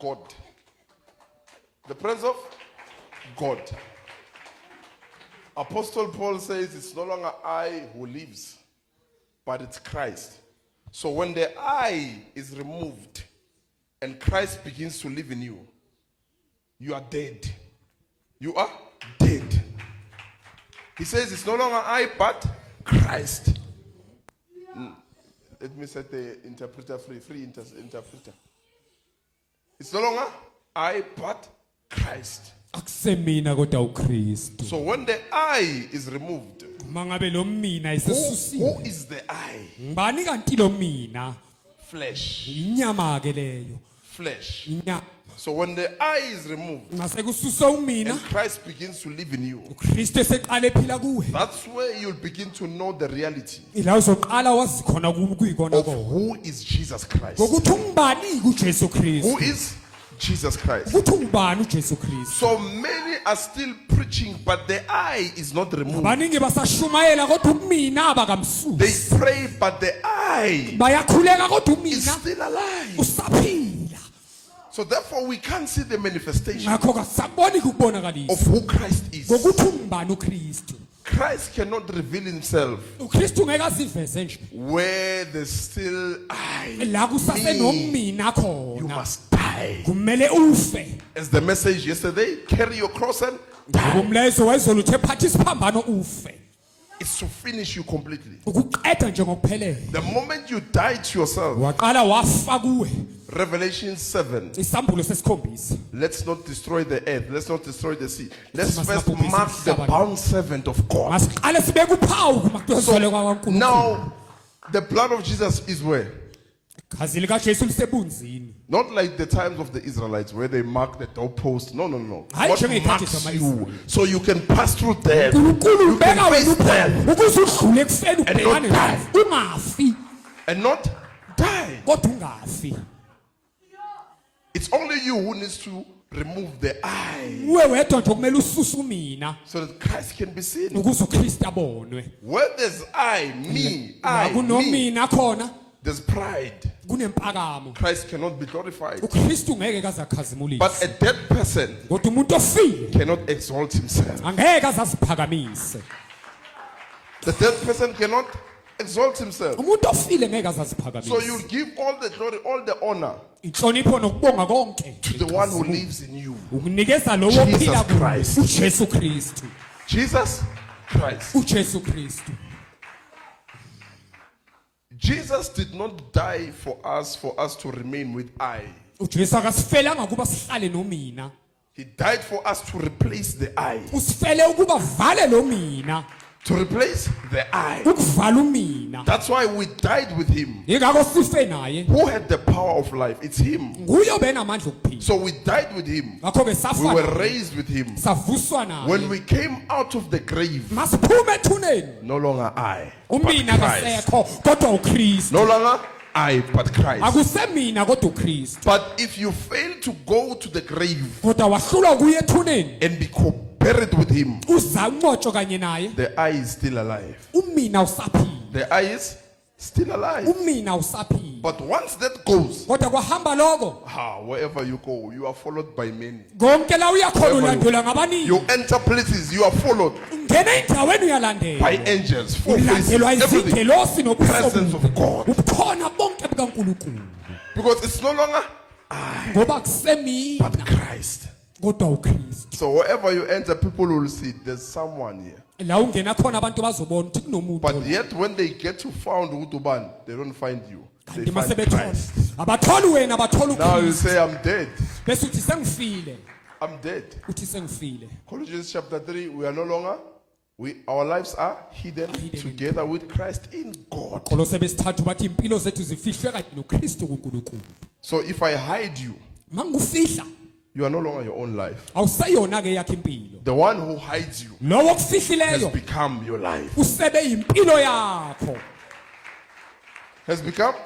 God. The presence of God. Apostle Paul says it's no longer I who lives, but it's Christ. So when the I is removed and Christ begins to live in you, you are dead. You are dead. He says it's no longer I, but Christ. Let me set the interpreter free interpreter. It's no longer I, but Christ. So when the I is removed, who is the I? Flesh. Flesh. So when the I is removed and Christ begins to live in you, that's where you'll begin to know the reality of who is Jesus Christ. Who is Jesus Christ? So many are still preaching, but the I is not removed. They pray, but the I is still alive. So therefore we can't see the manifestation of who Christ is. Christ cannot reveal himself where there's still I. Me. You must die. As the message yesterday, carry your cross and die. It's to finish you completely. The moment you die to yourself, Revelation 7, let's not destroy the earth, let's not destroy the sea. Let's first mark the bound servant of God. So now, the blood of Jesus is where? Not like the times of the Israelites where they mark the doorpost. No. What marks you so you can pass through death. You can face death and not die. It's only you who needs to remove the I so that Christ can be seen. Where there's I, me, there's pride. Christ cannot be glorified. But a dead person cannot exalt himself. The dead person cannot exalt himself. So you give all the glory, all the honor to the one who lives in you. Jesus Christ. Jesus Christ. Jesus did not die for us to remain with I. He died for us to replace the I. To replace the I. That's why we died with him. Who had the power of life? It's him. So we died with him. We were raised with him. When we came out of the grave, no longer I, but Christ. No longer I, but Christ. But if you fail to go to the grave and be buried with him, the I is still alive. The I is still alive. But once that goes, wherever you go, you are followed by many. You enter places, you are followed by angels, full faces, everything. Presence of God. Because it's no longer I, but Christ. So wherever you enter, people will see there's someone here. But yet when they get to found Utuban, they don't find you. They find Christ. Now you say, I'm dead. I'm dead. Colossians chapter 3, we are no longer, our lives are hidden together with Christ in God. So if I hide you, you are no longer your own life. The one who hides you has become your life. Has become.